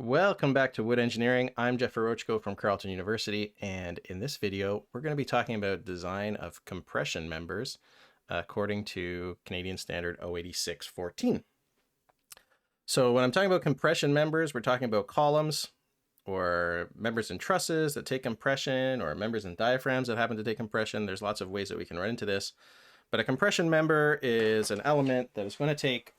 Welcome back to Wood Engineering. I'm Jeff Orochko from Carleton University, and in this video, we're going to be talking about design of compression members according to Canadian Standard 086-14. So when I'm talking about compression members, we're talking about columns or members and trusses that take compression or members and diaphragms that happen to take compression. There's lots of ways that we can run into this, but a compression member is an element that is going to take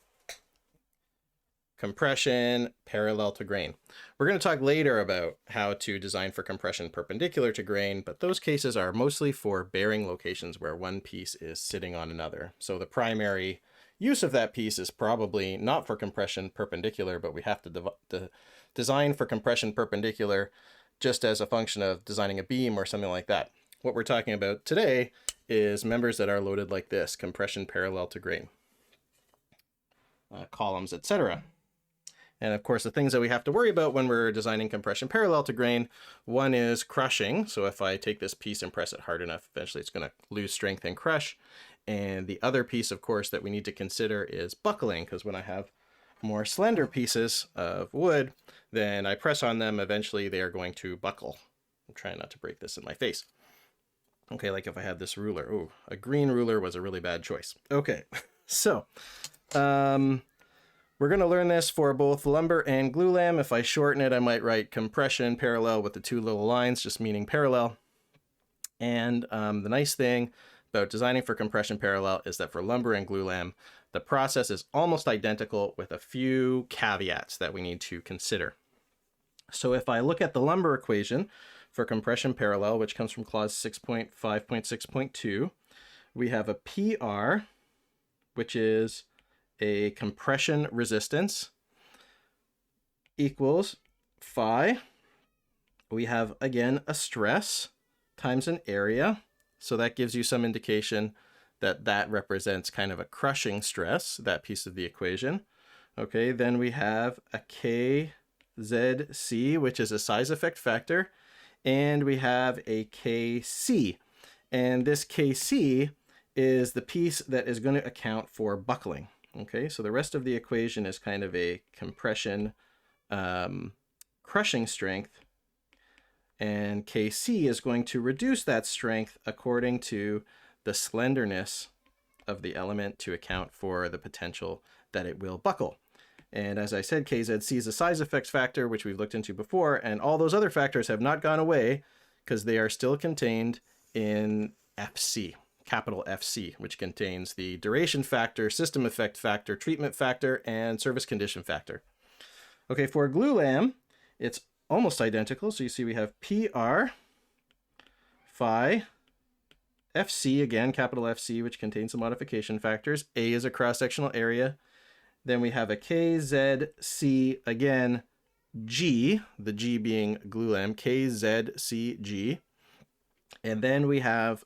compression parallel to grain. We're going to talk later about how to design for compression perpendicular to grain, but those cases are mostly for bearing locations where one piece is sitting on another. So the primary use of that piece is probably not for compression perpendicular, but we have to design for compression perpendicular just as a function of designing a beam or something like that. What we're talking about today is members that are loaded like this, compression parallel to grain, columns, etc. And of course, the things that we have to worry about when we're designing compression parallel to grain, one is crushing. So if I take this piece and press it hard enough, eventually it's going to lose strength and crush. And the other piece, of course, that we need to consider is buckling, because when I have more slender pieces of wood, then I press on them, eventually they are going to buckle. I'm trying not to break this in my face. Okay, like if I had this ruler. Ooh, a green ruler was a really bad choice. Okay, so we're going to learn this for both lumber and glulam. If I shorten it, I might write compression parallel with the two little lines, just meaning parallel. And the nice thing about designing for compression parallel is that for lumber and glulam, the process is almost identical with a few caveats that we need to consider. So if I look at the lumber equation for compression parallel, which comes from clause 6.5.6.2, we have a PR, which is a compression resistance, equals phi. We have, again, a stress times an area. So that gives you some indication that that represents kind of a crushing stress, that piece of the equation. Okay, then we have a KZC, which is a size effect factor, and we have a KC. And this KC is the piece that is going to account for buckling. Okay, so the rest of the equation is kind of a compression crushing strength, and Kc is going to reduce that strength according to the slenderness of the element to account for the potential that it will buckle. And as I said, Kzc is a size effects factor, which we've looked into before, and all those other factors have not gone away because they are still contained in Fc. Capital FC, which contains the duration factor, system effect factor, treatment factor, and service condition factor. Okay, for glulam, it's almost identical. So you see we have PR, phi, FC, again, capital FC, which contains the modification factors. A is a cross-sectional area. Then we have a KZC, again, G, the G being glulam, KZCG. And then we have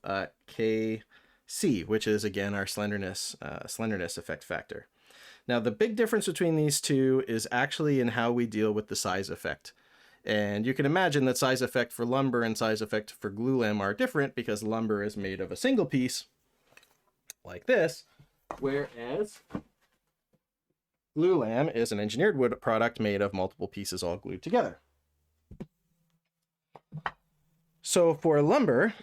KC, which is, again, our slenderness effect factor. Now, the big difference between these two is actually in how we deal with the size effect. And you can imagine that size effect for lumber and size effect for glulam are different because lumber is made of a single piece, like this, whereas glulam is an engineered wood product made of multiple pieces all glued together. So for lumber,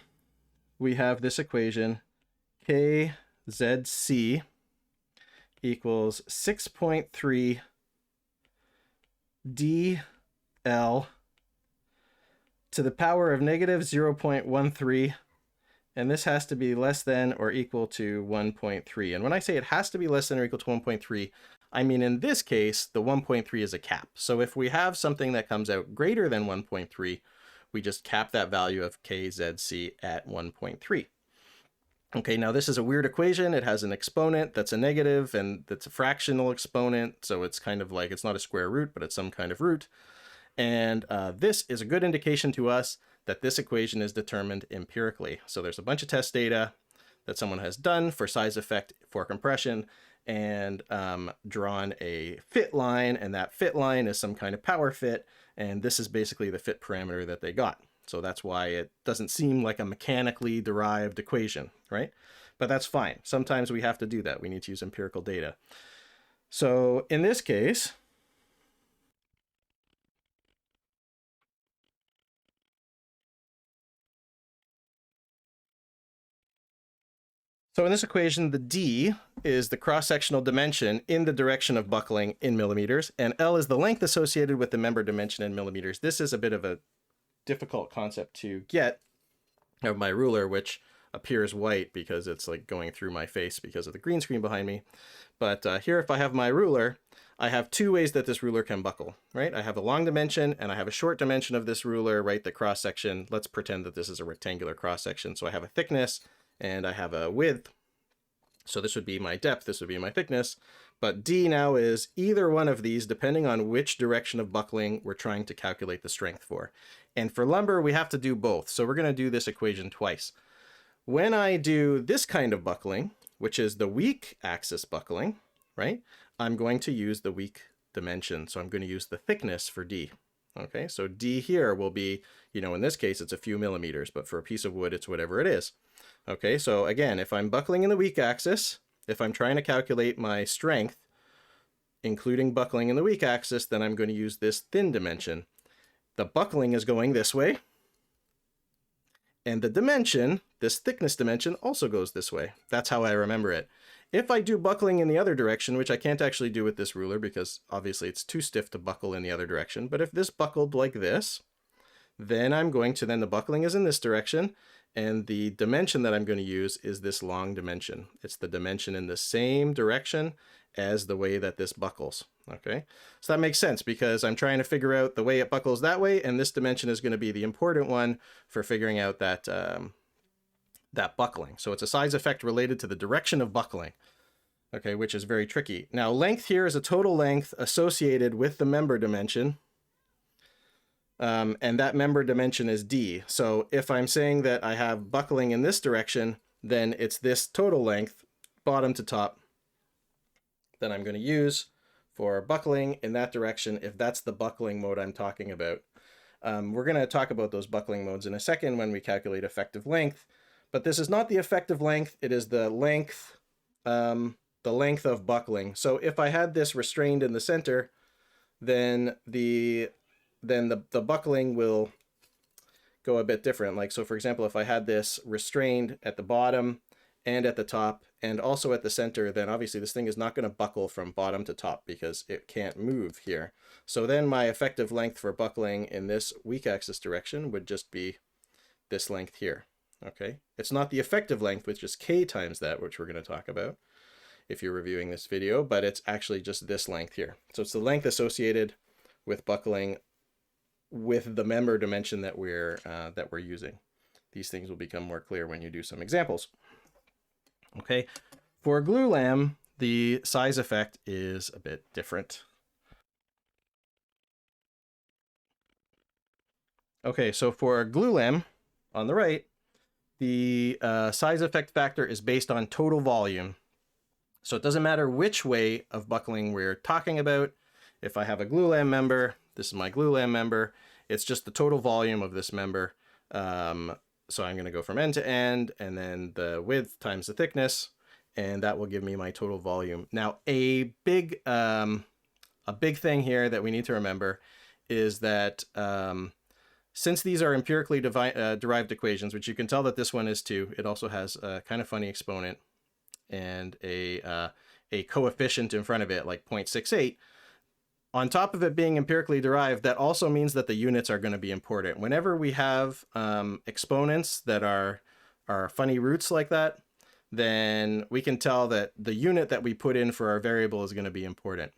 we have this equation, KZC equals 6.3 dl to the power of negative 0.13, and this has to be less than or equal to 1.3. And when I say it has to be less than or equal to 1.3, I mean in this case, the 1.3 is a cap. So if we have something that comes out greater than 1.3, we just cap that value of KZC at 1.3. Okay, now this is a weird equation. It has an exponent that's a negative, and that's a fractional exponent. So it's kind of like, it's not a square root, but it's some kind of root. And this is a good indication to us that this equation is determined empirically. So there's a bunch of test data that someone has done for size effect for compression and drawn a fit line, and that fit line is some kind of power fit. And this is basically the fit parameter that they got. So that's why it doesn't seem like a mechanically derived equation, right? But that's fine. Sometimes we have to do that. We need to use empirical data. So in this case, So in this equation, the D is the cross-sectional dimension in the direction of buckling in millimeters, and L is the length associated with the member dimension in millimeters. This is a bit of a difficult concept to get out of my ruler, which appears white because it's like going through my face because of the green screen behind me. But here, if I have my ruler, I have two ways that this ruler can buckle, right? I have a long dimension and I have a short dimension of this ruler, right? The cross section, let's pretend that this is a rectangular cross section. So I have a thickness and I have a width. So this would be my depth, this would be my thickness. But D now is either one of these, depending on which direction of buckling we're trying to calculate the strength for. And for lumber, we have to do both. So we're going to do this equation twice. When I do this kind of buckling, which is the weak axis buckling, right? I'm going to use the weak dimension. So I'm going to use the thickness for D. Okay, so D here will be, in this case, it's a few millimeters, but for a piece of wood, it's whatever it is. Okay, so again, if I'm buckling in the weak axis, if I'm trying to calculate my strength, including buckling in the weak axis, then I'm going to use this thin dimension. The buckling is going this way, and the dimension, this thickness dimension, also goes this way. That's how I remember it. If I do buckling in the other direction, which I can't actually do with this ruler because obviously it's too stiff to buckle in the other direction, but if this buckled like this, then I'm going to, then the buckling is in this direction, and the dimension that I'm going to use is this long dimension. It's the dimension in the same direction as the way that this buckles. Okay, so that makes sense because I'm trying to figure out the way it buckles that way, and this dimension is going to be the important one for figuring out that that buckling. So it's a size effect related to the direction of buckling, okay, which is very tricky. Now, length here is a total length associated with the member dimension, and that member dimension is D. So if I'm saying that I have buckling in this direction, then it's this total length, bottom to top, that I'm going to use for buckling in that direction, if that's the buckling mode I'm talking about. We're going to talk about those buckling modes in a second when we calculate effective length, but this is not the effective length, it is the length of buckling. So if I had this restrained in the center, then the buckling will go a bit different. Like, so for example, if I had this restrained at the bottom and at the top and also at the center, then obviously this thing is not going to buckle from bottom to top because it can't move here. So then my effective length for buckling in this weak axis direction would just be this length here. Okay, it's not the effective length, which is K times that, which we're going to talk about if you're reviewing this video, but it's actually just this length here. So it's the length associated with buckling with the member dimension that we're using. These things will become more clear when you do some examples. Okay, for Glulam, the size effect is a bit different. Okay, so for Glulam on the right, the size effect factor is based on total volume. So it doesn't matter which way of buckling we're talking about. If I have a Glulam member, this is my Glulam member, it's just the total volume of this member. So I'm going to go from end to end, and then the width times the thickness, and that will give me my total volume. Now, a big thing here that we need to remember is that since these are empirically derived equations, which you can tell that this one is too, it also has a kind of funny exponent and a coefficient in front of it, like 0.68. On top of it being empirically derived, that also means that the units are going to be important. Whenever we have exponents that are funny roots like that, then we can tell that the unit that we put in for our variable is going to be important.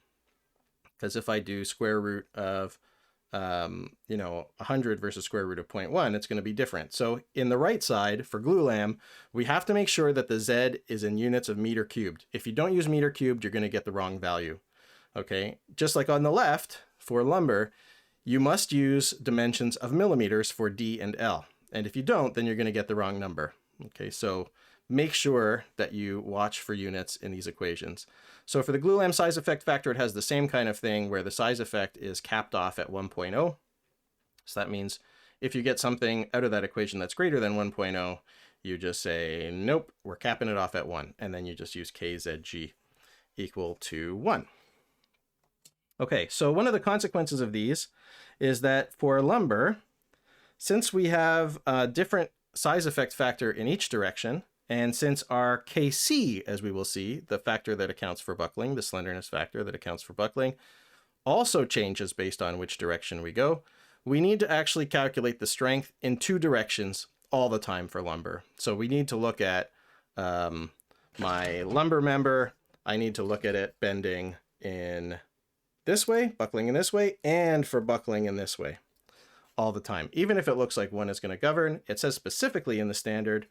Because if I do square root of 100 versus square root of 0.1, it's going to be different. So in the right side for Glulam, we have to make sure that the Z is in units of meter cubed. If you don't use meter cubed, you're going to get the wrong value. Okay, just like on the left for lumber, you must use dimensions of millimeters for D and L. And if you don't, then you're going to get the wrong number. Okay, so make sure that you watch for units in these equations. So for the Glulam size effect factor, it has the same kind of thing where the size effect is capped off at 1.0. So that means if you get something out of that equation that's greater than 1.0, you just say, nope, we're capping it off at 1. And then you just use KZG equal to 1. Okay, so one of the consequences of these is that for lumber, since we have a different size effect factor in each direction, And since our Kc, as we will see, the factor that accounts for buckling, the slenderness factor that accounts for buckling, also changes based on which direction we go, we need to actually calculate the strength in two directions all the time for lumber. So we need to look at my lumber member. I need to look at it bending in this way, buckling in this way, and for buckling in this way all the time. Even if it looks like one is going to govern, it says specifically in the standard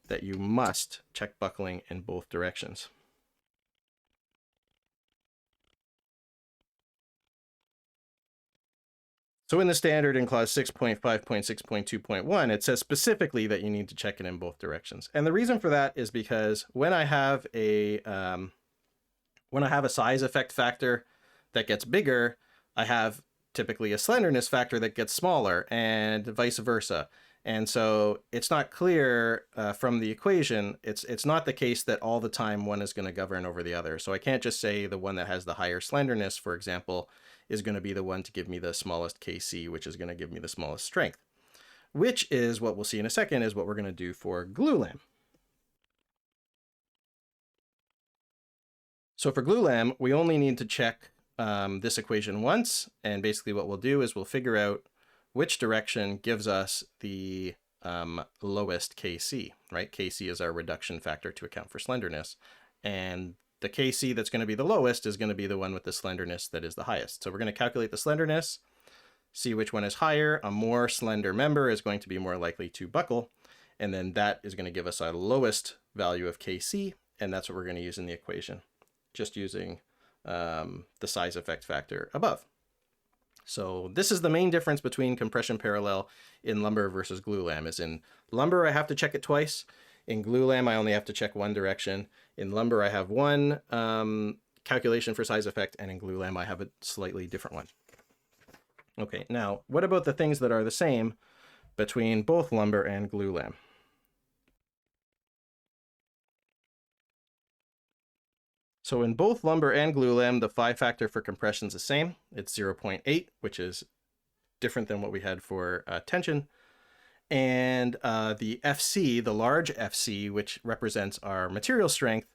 that you must check buckling in both directions. So in the standard in clause 6.5.6.2.1, it says specifically that you need to check it in both directions. And the reason for that is because when I have a size effect factor that gets bigger, I have typically a slenderness factor that gets smaller, and vice versa. And so it's not clear from the equation, it's not the case that all the time one is going to govern over the other. So I can't just say the one that has the higher slenderness, for example, is going to be the one to give me the smallest Kc, which is going to give me the smallest strength, which is what we'll see in a second is what we're going to do for Glulam. So for Glulam, we only need to check this equation once, and basically what we'll do is we'll figure out which direction gives us the lowest Kc, right? Kc is our reduction factor to account for slenderness, and the Kc that's going to be the lowest is going to be the one with the slenderness that is the highest. So we're going to calculate the slenderness, see which one is higher. A more slender member is going to be more likely to buckle, and then that is going to give us our lowest value of Kc, and that's what we're going to use in the equation, just using the size effect factor above. So this is the main difference between compression parallel in lumber versus Glulam. Is in lumber I have to check it twice. In Glulam I only have to check one direction. In lumber I have one calculation for size effect, and in Glulam I have a slightly different one. Okay, now what about the things that are the same between both lumber and Glulam? So in both lumber and Glulam, the phi factor for compression is the same. It's 0.8, which is different than what we had for tension. And the FC, the large FC, which represents our material strength,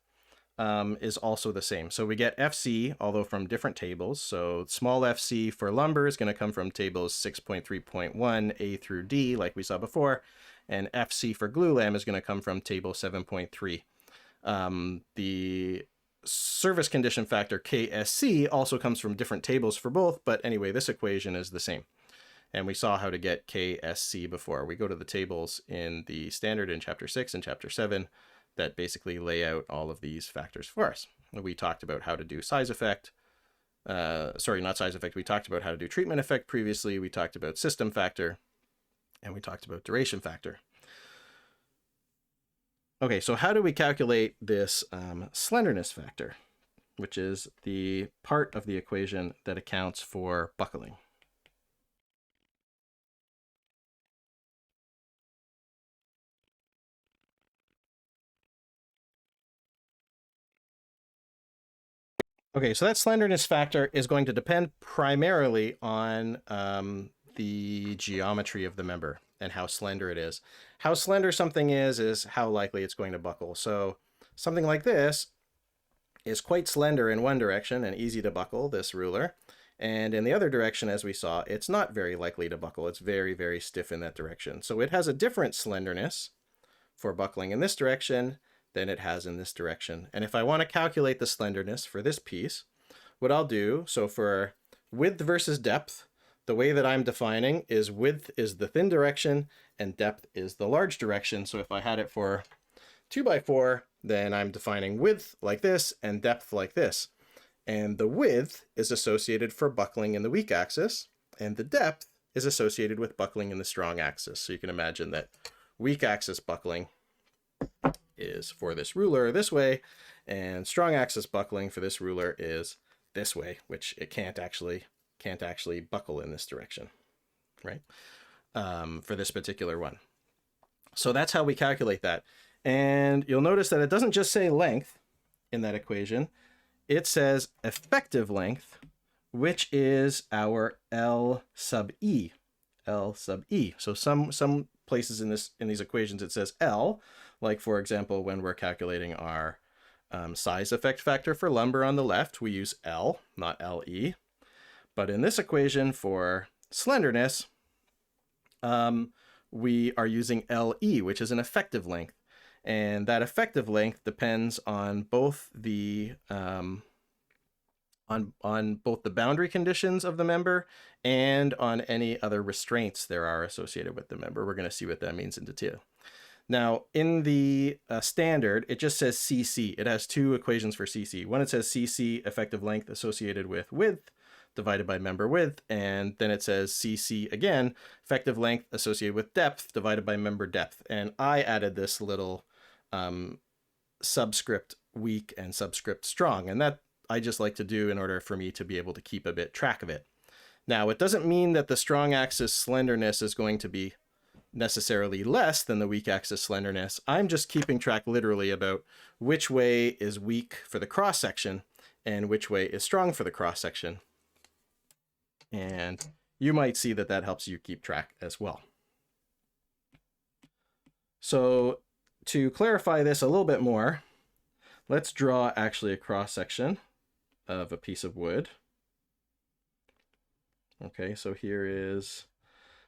is also the same. So we get FC, although from different tables. So small FC for lumber is going to come from tables 6.3.1 A through D, like we saw before. And FC for Glulam is going to come from table 7.3. The service condition factor KSC also comes from different tables for both, but anyway, this equation is the same. And we saw how to get KSC before. We go to the tables in the standard in chapter 6 and chapter 7 that basically lay out all of these factors for us. We talked about how to do size effect. Sorry, not size effect. We talked about how to do treatment effect previously. We talked about system factor, and we talked about duration factor. Okay, so how do we calculate this slenderness factor, which is the part of the equation that accounts for buckling? Okay, so that slenderness factor is going to depend primarily on the geometry of the member and how slender it is. How slender something is how likely it's going to buckle. So something like this is quite slender in one direction and easy to buckle, this ruler. And in the other direction, as we saw, it's not very likely to buckle. It's very, very stiff in that direction. So it has a different slenderness for buckling in this direction than it has in this direction. And if I want to calculate the slenderness for this piece, what I'll do, so for width versus depth, the way that I'm defining is width is the thin direction and depth is the large direction. So if I had it for 2x4, then I'm defining width like this and depth like this. And the width is associated for buckling in the weak axis, and the depth is associated with buckling in the strong axis. So you can imagine that weak axis buckling is for this ruler this way, and strong axis buckling for this ruler is this way, which it can't actually buckle in this direction, right? For this particular one. So that's how we calculate that. And you'll notice that it doesn't just say length in that equation. It says effective length, which is our L sub E. L sub E. So some places in these equations it says L, Like, for example, when we're calculating our size effect factor for lumber on the left, we use L, not LE. But in this equation for slenderness, we are using LE, which is an effective length. And that effective length depends on both the on both the boundary conditions of the member and on any other restraints there are associated with the member. We're going to see what that means in detail. Now, in the standard, it just says CC. It has two equations for CC. One, it says CC effective length associated with width divided by member width, and then it says CC again, effective length associated with depth divided by member depth. And I added this little subscript weak and subscript strong, and that I just like to do in order for me to be able to keep a bit track of it. Now, it doesn't mean that the strong axis slenderness is going to be necessarily less than the weak axis slenderness. I'm just keeping track literally about which way is weak for the cross section and which way is strong for the cross section. And you might see that that helps you keep track as well. So to clarify this a little bit more, let's draw actually a cross section of a piece of wood. Okay, so here is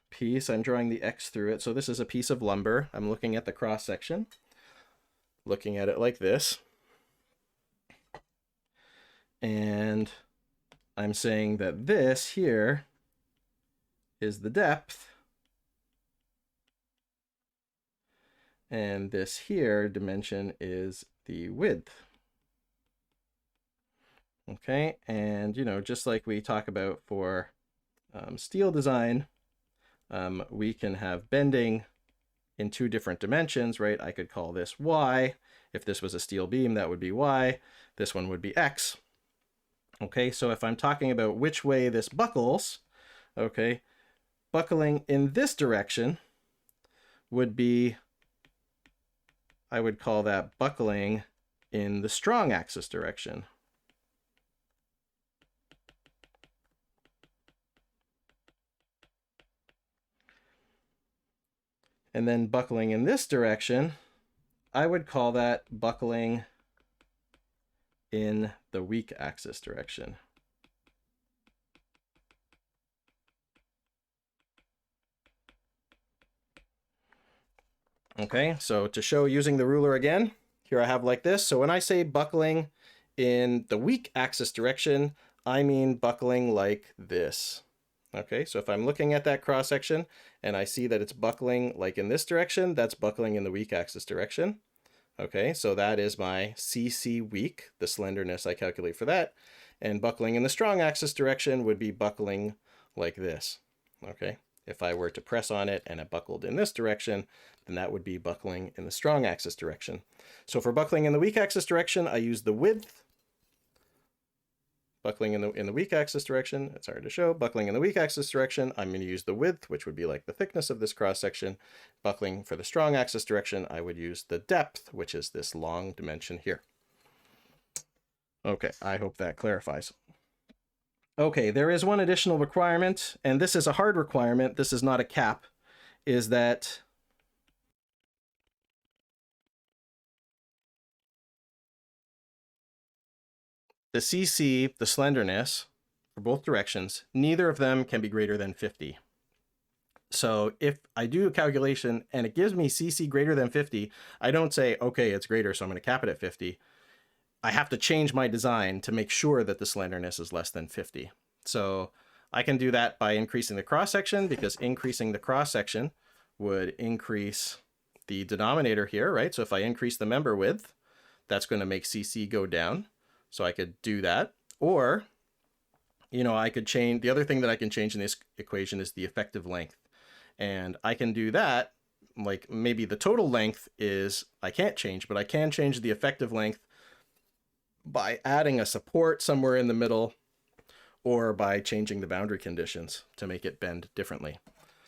piece. I'm drawing the X through it. So this is a piece of lumber. I'm looking at the cross section, looking at it like this. And I'm saying that this here is the depth. And this here dimension is the width. Okay, and you know, just like we talk about for steel design, we can have bending in two different dimensions, right? I could call this Y. If this was a steel beam, that would be Y. This one would be X. Okay, so if I'm talking about which way this buckles, okay, buckling in this direction would be, I would call that buckling in the strong axis direction. And then buckling in this direction, I would call that buckling in the weak axis direction. Okay, so to show using the ruler again, here I have like this. So when I say buckling in the weak axis direction, I mean buckling like this. Okay, so if I'm looking at that cross section and I see that it's buckling like in this direction, that's buckling in the weak axis direction. Okay, so that is my CC weak, the slenderness I calculate for that. And buckling in the strong axis direction would be buckling like this. Okay, if I were to press on it and it buckled in this direction, then that would be buckling in the strong axis direction. So for buckling in the weak axis direction, I use the width. Buckling in the weak axis direction, it's hard to show. Buckling in the weak axis direction, I'm going to use the width, which would be like the thickness of this cross section. Buckling for the strong axis direction, I would use the depth, which is this long dimension here. Okay, I hope that clarifies. Okay, there is one additional requirement, and this is a hard requirement. This is not a cap, is that the CC, the slenderness, for both directions, neither of them can be greater than 50. So if I do a calculation and it gives me CC greater than 50, I don't say, okay, it's greater, so I'm going to cap it at 50. I have to change my design to make sure that the slenderness is less than 50. So I can do that by increasing the cross-section, because increasing the cross-section would increase the denominator here, right? So if I increase the member width, that's going to make CC go down. So I could do that. Or, you know, I could change, the other thing that I can change in this equation is the effective length. And I can do that, like maybe the total length is, I can't change, but I can change the effective length by adding a support somewhere in the middle, or by changing the boundary conditions to make it bend differently.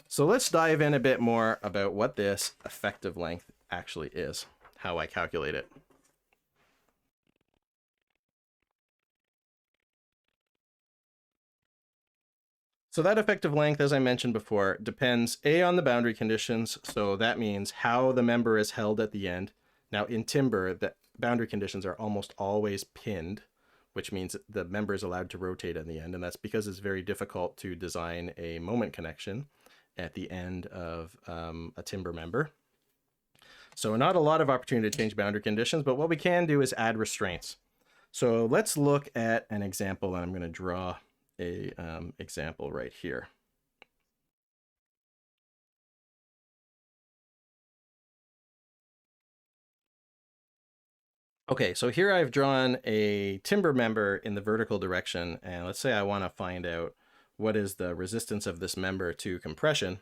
So let's dive in a bit more about what this effective length actually is, how I calculate it. So that effective length, as I mentioned before, depends A, on the boundary conditions. So that means how the member is held at the end. Now in timber, the boundary conditions are almost always pinned, which means the member is allowed to rotate in the end. And that's because it's very difficult to design a moment connection at the end of a timber member. So not a lot of opportunity to change boundary conditions, but what we can do is add restraints. So let's look at an example, and I'm going to draw a example right here. Okay, so here I've drawn a timber member in the vertical direction, and let's say I want to find out what is the resistance of this member to compression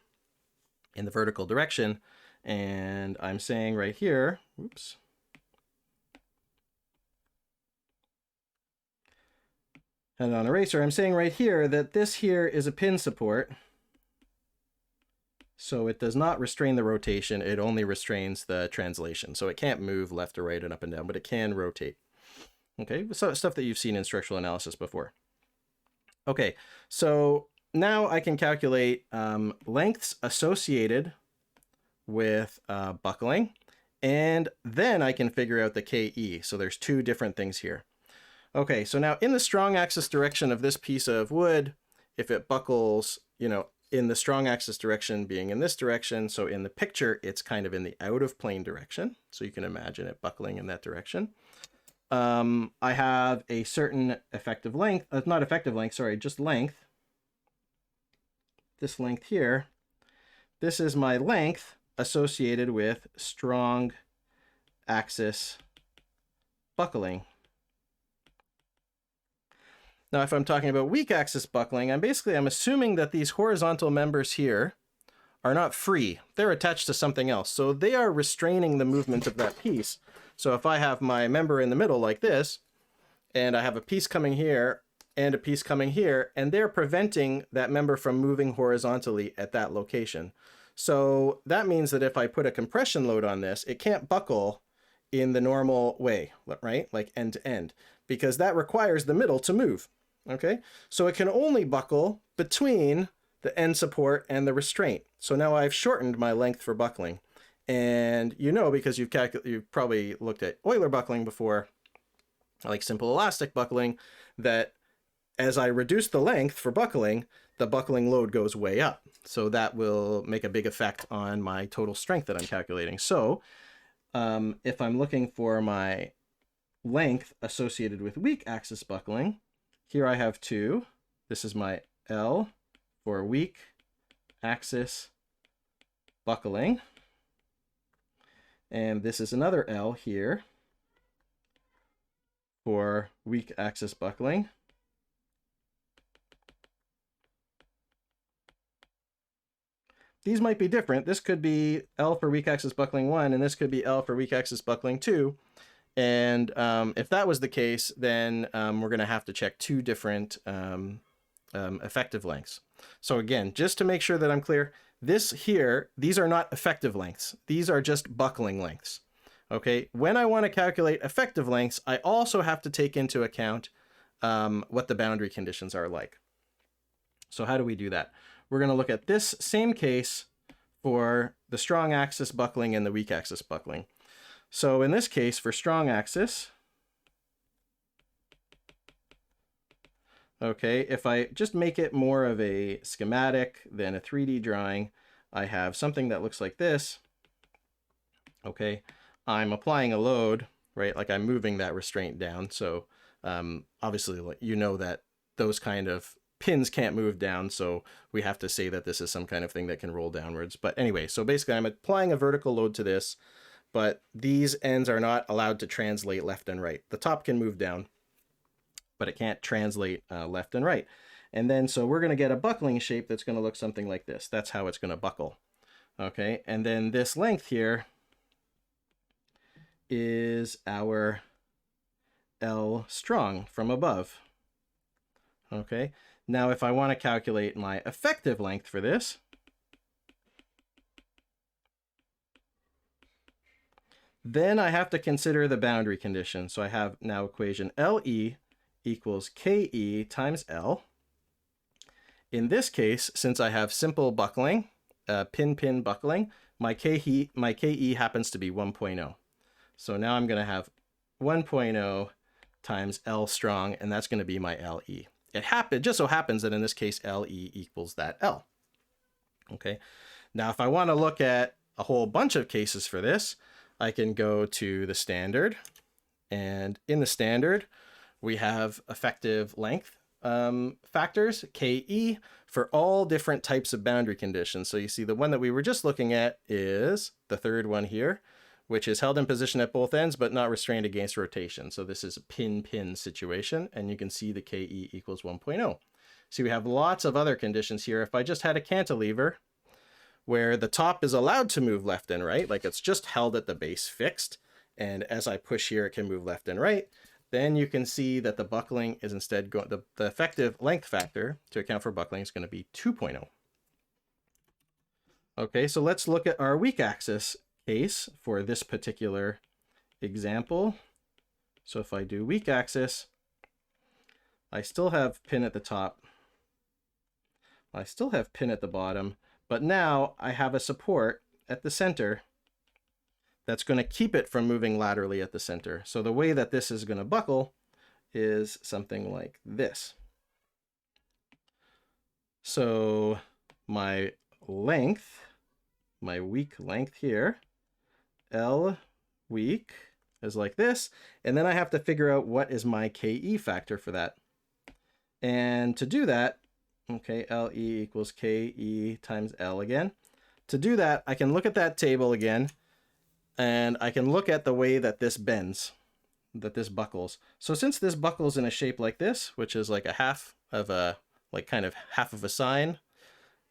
in the vertical direction. And I'm saying right here, oops. And on eraser, I'm saying right here that this here is a pin support. So it does not restrain the rotation, it only restrains the translation. So it can't move left or right and up and down, but it can rotate. Okay, so stuff that you've seen in structural analysis before. Okay, so now I can calculate lengths associated with buckling, and then I can figure out the KE. So there's two different things here. Okay, so now in the strong axis direction of this piece of wood, if it buckles, you know, in the strong axis direction being in this direction, so in the picture, it's kind of in the out of plane direction. So you can imagine it buckling in that direction. I have a certain effective length, not effective length, sorry, just length. This length here, this is my length associated with strong axis buckling. Now, if I'm talking about weak axis buckling, I'm assuming that these horizontal members here are not free. They're attached to something else. So they are restraining the movement of that piece. So if I have my member in the middle like this, and I have a piece coming here and a piece coming here, and they're preventing that member from moving horizontally at that location. So that means that if I put a compression load on this, it can't buckle in the normal way, right? Like end to end, because that requires the middle to move. Okay, so it can only buckle between the end support and the restraint. So now I've shortened my length for buckling. And you know, because you've probably looked at Euler buckling before, like simple elastic buckling, that as I reduce the length for buckling, the buckling load goes way up. So that will make a big effect on my total strength that I'm calculating. So if I'm looking for my length associated with weak axis buckling, here I have two. This is my L for weak axis buckling. And this is another L here for weak axis buckling. These might be different. This could be L for weak axis buckling 1, and this could be L for weak axis buckling 2. And if that was the case, then we're going to have to check two different effective lengths. So again, just to make sure that I'm clear, this here, these are not effective lengths. These are just buckling lengths. Okay, when I want to calculate effective lengths, I also have to take into account what the boundary conditions are like. So how do we do that? We're going to look at this same case for the strong axis buckling and the weak axis buckling. So in this case, for strong axis, okay, if I just make it more of a schematic than a 3D drawing, I have something that looks like this. Okay, I'm applying a load, right? Like I'm moving that restraint down. So obviously, you know that those kind of pins can't move down. So we have to say that this is some kind of thing that can roll downwards. But anyway, so basically I'm applying a vertical load to this, but these ends are not allowed to translate left and right. The top can move down, but it can't translate left and right. And then so we're going to get a buckling shape that's going to look something like this. That's how it's going to buckle. Okay, and then this length here is our L strong from above. Okay, now if I want to calculate my effective length for this, then I have to consider the boundary condition. So I have now equation LE equals KE times L. In this case, since I have simple buckling, pin-pin buckling, my KE happens to be 1.0. So now I'm going to have 1.0 times L strong, and that's going to be my LE. It just so happens that in this case, LE equals that L. Okay. Now, if I want to look at a whole bunch of cases for this, I can go to the standard, and in the standard, we have effective length factors, KE, for all different types of boundary conditions. So you see the one that we were just looking at is the third one here, which is held in position at both ends, but not restrained against rotation. So this is a pin-pin situation, and you can see the KE equals 1.0. So we have lots of other conditions here. If I just had a cantilever where the top is allowed to move left and right, like it's just held at the base fixed, and as I push here, it can move left and right, then you can see that the buckling is instead going, the effective length factor to account for buckling is going to be 2.0. Okay, so let's look at our weak axis case for this particular example. So if I do weak axis, I still have pin at the top. I still have pin at the bottom, but now I have a support at the center that's going to keep it from moving laterally at the center. So the way that this is going to buckle is something like this. So my length, my weak length here, L weak, is like this. And then I have to figure out what is my KE factor for that. And to do that, okay, LE equals KE times L again. To do that, I can look at that table again, and I can look at the way that this bends, that this buckles. So since this buckles in a shape like this, which is like a half of a, like kind of half of a sine,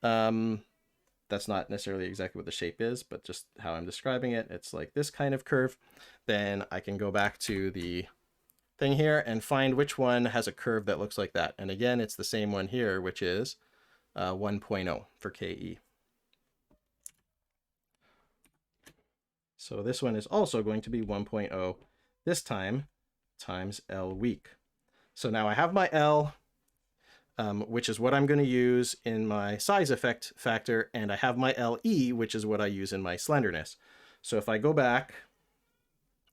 that's not necessarily exactly what the shape is, but just how I'm describing it, it's like this kind of curve, then I can go back to the thing here and find which one has a curve that looks like that. And again, it's the same one here, which is 1.0 for KE. So this one is also going to be 1.0 this time times L weak. So now I have my L, which is what I'm going to use in my size effect factor, and I have my LE, which is what I use in my slenderness. So if I go back,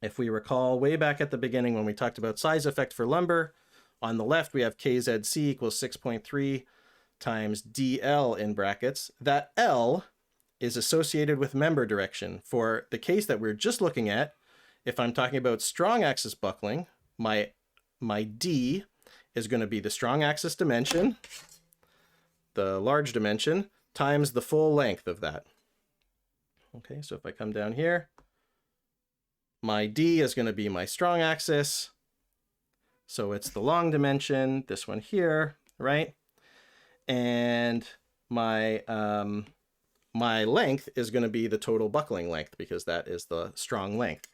if we recall way back at the beginning when we talked about size effect for lumber, on the left we have KZC equals 6.3 times DL in brackets. That L is associated with member direction. For the case that we're just looking at, if I'm talking about strong axis buckling, my D is going to be the strong axis dimension, the large dimension, times the full length of that. Okay, so if I come down here, my D is going to be my strong axis. So it's the long dimension, this one here, right? And my length is going to be the total buckling length, because that is the strong length.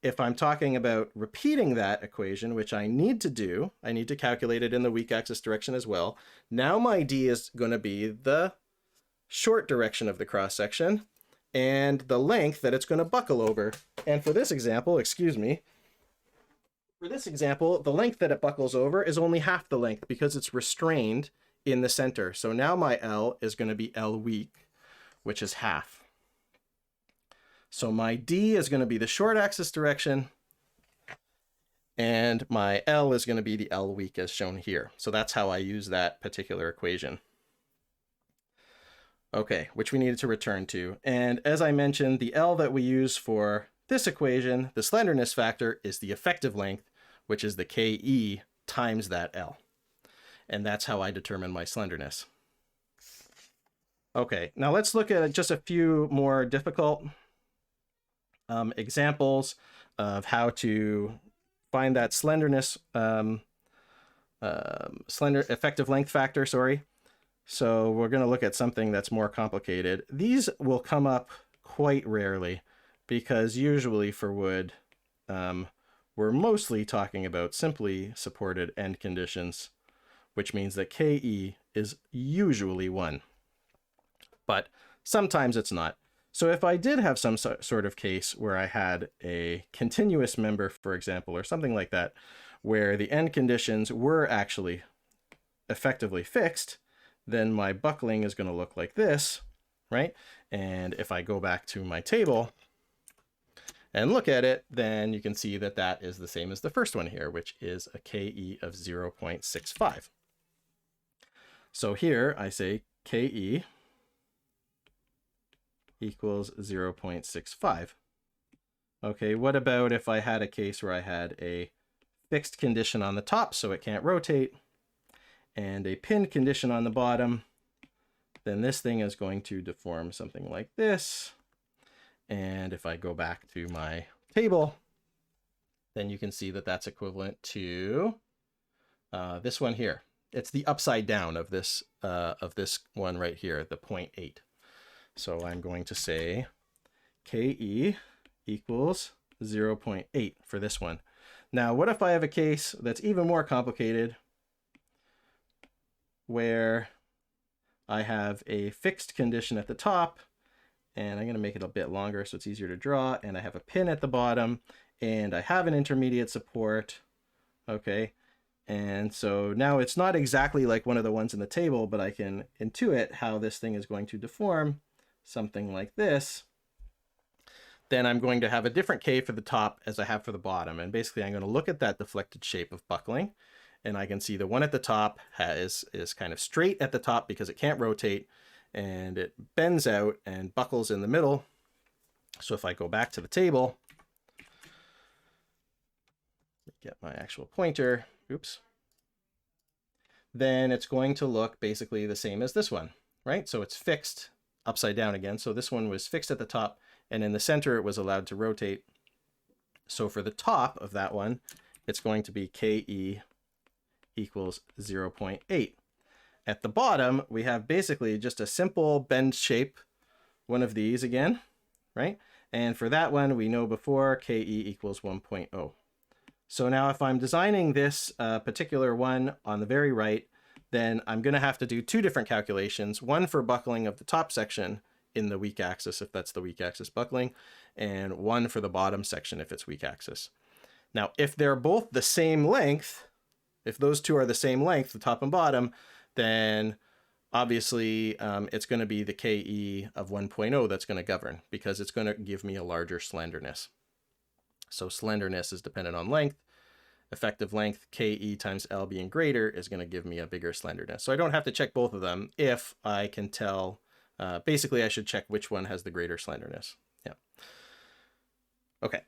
If I'm talking about repeating that equation, which I need to do, I need to calculate it in the weak axis direction as well. Now my D is going to be the short direction of the cross section and the length that it's going to buckle over. And for this example, excuse me, for this example, the length that it buckles over is only half the length because it's restrained in the center. So now my L is going to be L weak, which is half. So my D is going to be the short axis direction, and my L is going to be the L weak as shown here. So that's how I use that particular equation. Okay, which we needed to return to. And as I mentioned, the L that we use for this equation, the slenderness factor, is the effective length, which is the KE times that L. And that's how I determine my slenderness. Okay, now let's look at just a few more difficult examples of how to find that slenderness, effective length factor, sorry. So we're going to look at something that's more complicated. These will come up quite rarely because usually for wood, we're mostly talking about simply supported end conditions, which means that KE is usually 1. But sometimes it's not. So if I did have some sort of case where I had a continuous member, for example, or something like that, where the end conditions were actually effectively fixed, then my buckling is going to look like this, right? And if I go back to my table and look at it, then you can see that that is the same as the first one here, which is a KE of 0.65. So here I say KE equals 0.65. Okay, what about if I had a case where I had a fixed condition on the top so it can't rotate and a pinned condition on the bottom? Then this thing is going to deform something like this. And if I go back to my table, then you can see that that's equivalent to this one here. It's the upside down of this one right here, the 0.8. So I'm going to say KE equals 0.8 for this one. Now, what if I have a case that's even more complicated where I have a fixed condition at the top, and I'm going to make it a bit longer so it's easier to draw, and I have a pin at the bottom, and I have an intermediate support, okay? And so now it's not exactly like one of the ones in the table, but I can intuit how this thing is going to deform, something like this. Then I'm going to have a different K for the top as I have for the bottom. And basically I'm going to look at that deflected shape of buckling, and I can see the one at the top is kind of straight at the top because it can't rotate, and it bends out and buckles in the middle. So if I go back to the table, get my actual pointer, oops, then it's going to look basically the same as this one, right? So it's fixed upside down again. So this one was fixed at the top, and in the center it was allowed to rotate. So for the top of that one, it's going to be KE equals 0.8. At the bottom, we have basically just a simple bend shape, one of these again, right? And for that one, we know before KE equals 1.0. So now if I'm designing this particular one on the very right, then I'm going to have to do two different calculations, one for buckling of the top section in the weak axis, if that's the weak axis buckling, and one for the bottom section if it's weak axis. Now, if they're both the same length, if those two are the same length, the top and bottom, then obviously it's going to be the KE of 1.0 that's going to govern, because it's going to give me a larger slenderness. So slenderness is dependent on length. Effective length, KE times L being greater, is going to give me a bigger slenderness. So I don't have to check both of them if I can tell. Basically, I should check which one has the greater slenderness. Yeah. Okay.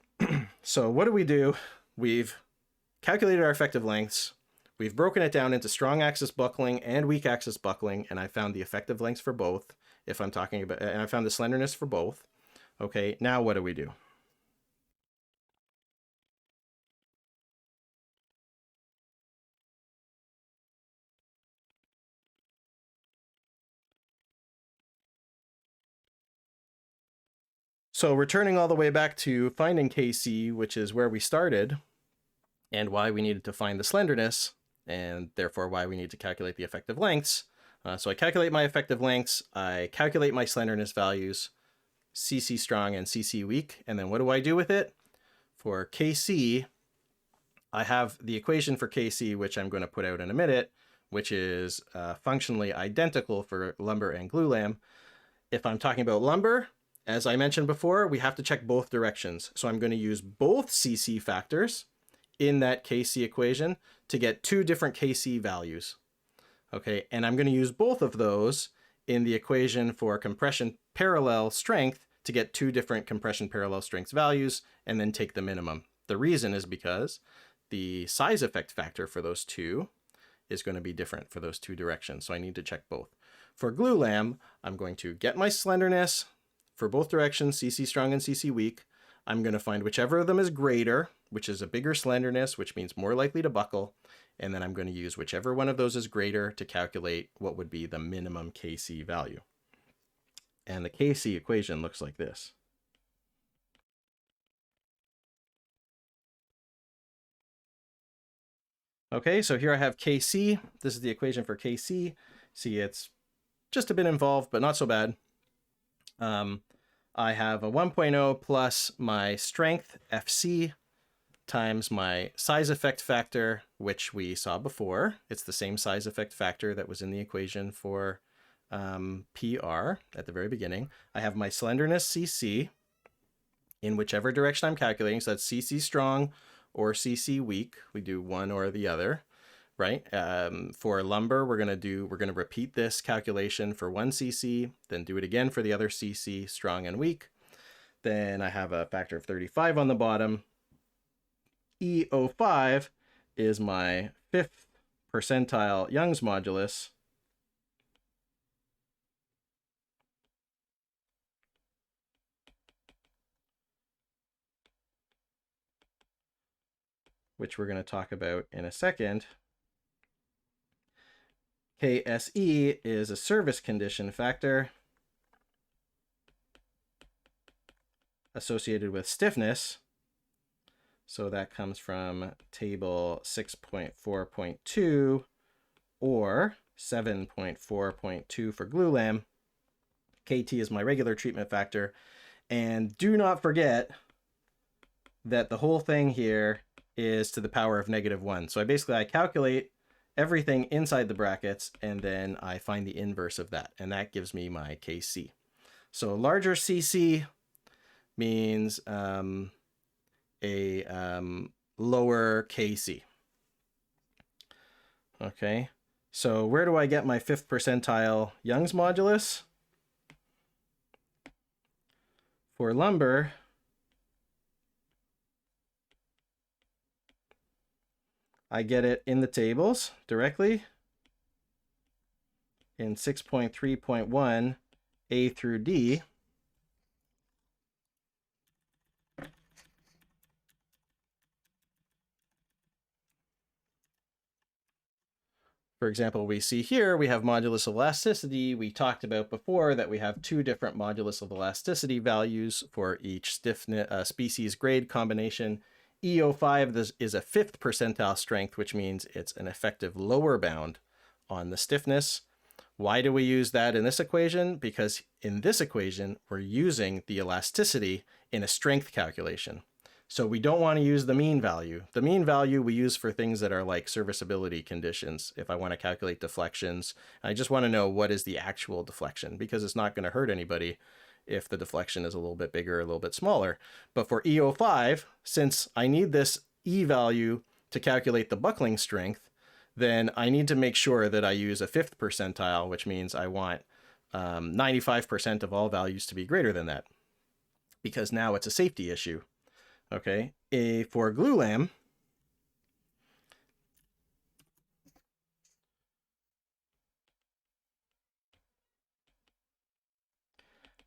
So what do? We've calculated our effective lengths. We've broken it down into strong axis buckling and weak axis buckling, and I found the effective lengths for both. If I'm talking about, and I found the slenderness for both. Okay. Now what do? So returning all the way back to finding KC, which is where we started, and why we needed to find the slenderness, and therefore why we need to calculate the effective lengths. So I calculate my effective lengths, I calculate my slenderness values, CC strong and CC weak, and then what do I do with it? For KC, I have the equation for KC, which I'm going to put out in a minute, which is functionally identical for lumber and glulam. If I'm talking about lumber, as I mentioned before, we have to check both directions. So I'm going to use both CC factors in that KC equation to get two different KC values. Okay, and I'm going to use both of those in the equation for compression parallel strength to get two different compression parallel strength values and then take the minimum. The reason is because the size effect factor for those two is going to be different for those two directions. So I need to check both. For glulam, I'm going to get my slenderness for both directions, CC strong and CC weak. I'm going to find whichever of them is greater, which is a bigger slenderness, which means more likely to buckle. And then I'm going to use whichever one of those is greater to calculate what would be the minimum KC value. And the KC equation looks like this. Okay, so here I have KC. This is the equation for KC. See, it's just a bit involved, but not so bad. I have a 1.0 plus my strength, FC, times my size effect factor, which we saw before. It's the same size effect factor that was in the equation for PR at the very beginning. I have my slenderness, CC, in whichever direction I'm calculating. So that's CC strong or CC weak. We do one or the other, right? For lumber, we're gonna repeat this calculation for one CC, then do it again for the other CC, strong and weak. Then I have a factor of 35 on the bottom. E05 is my 5th percentile Young's modulus. Which we're going to talk about in a second. KSE is a service condition factor associated with stiffness. So that comes from table 6.4.2 or 7.4.2 for Glulam. KT is my regular treatment factor. And do not forget that the whole thing here is to the power of -1. So I calculate everything inside the brackets, and then I find the inverse of that, and that gives me my KC. So larger CC means a lower KC. Okay, so where do I get my 5th percentile Young's modulus? For lumber, I get it in the tables directly in 6.3.1 A through D. For example, we see here we have modulus of elasticity. We talked about before that we have 2 different modulus of elasticity values for each stiffness species grade combination. E05 is a 5th percentile strength, which means it's an effective lower bound on the stiffness. Why do we use that in this equation? Because in this equation, we're using the elasticity in a strength calculation. So we don't want to use the mean value. The mean value we use for things that are like serviceability conditions. If I want to calculate deflections, I just want to know what is the actual deflection, because it's not going to hurt anybody if the deflection is a little bit bigger or a little bit smaller. But for E05, since I need this E value to calculate the buckling strength, then I need to make sure that I use a 5th percentile, which means I want 95% of all values to be greater than that, because now it's a safety issue. Okay, for Glulam,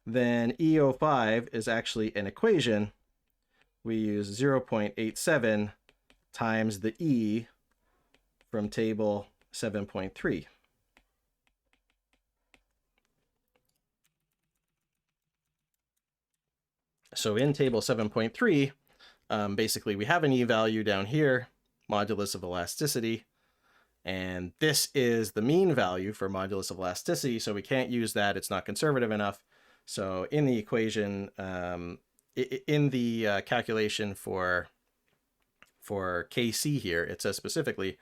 then E05 is actually an equation. We use 0.87 times the E from table 7.3. So in table 7.3, basically we have an E value down here, modulus of elasticity, and this is the mean value for modulus of elasticity, so we can't use that, it's not conservative enough. So in the equation, in the calculation for KC here, it says specifically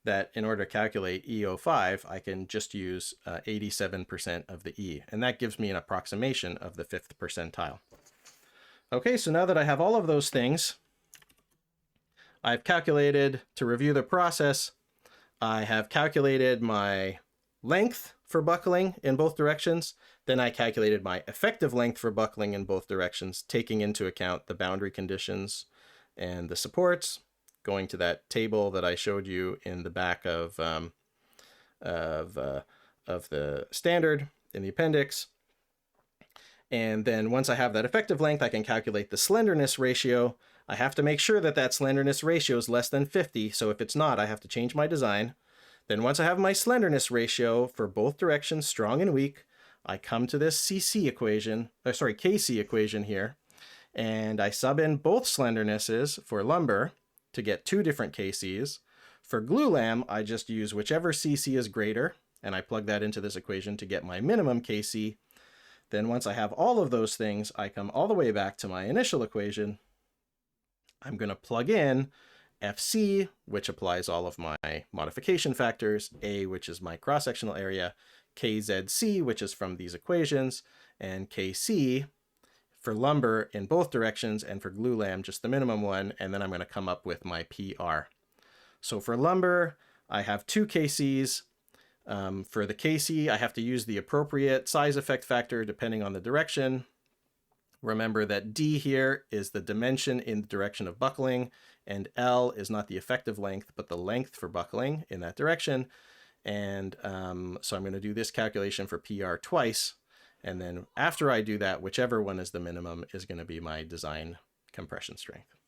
that in order to calculate E05, I can just use 87% of the E, and that gives me an approximation of the 5th percentile. Okay, so now that I have all of those things, I've calculated, to review the process, I have calculated my length for buckling in both directions. Then I calculated my effective length for buckling in both directions, taking into account the boundary conditions and the supports, going to that table that I showed you in the back of the standard in the appendix. And then once I have that effective length, I can calculate the slenderness ratio. I have to make sure that that slenderness ratio is less than 50. So if it's not, I have to change my design. Then once I have my slenderness ratio for both directions, strong and weak, I come to this KC equation here, and I sub in both slendernesses for lumber to get 2 different KCs. For Glulam, I just use whichever CC is greater, and I plug that into this equation to get my minimum KC. Then once I have all of those things, I come all the way back to my initial equation. I'm going to plug in FC, which applies all of my modification factors, A, which is my cross-sectional area, KZC, which is from these equations, and KC. If for lumber in both directions, and for glulam just the minimum one, and then I'm going to come up with my PR. So for lumber, I have 2 KCs. For the KC, I have to use the appropriate size effect factor depending on the direction. Remember that D here is the dimension in the direction of buckling, and L is not the effective length, but the length for buckling in that direction. And so I'm going to do this calculation for PR twice. And then after I do that, whichever one is the minimum is going to be my design compression strength.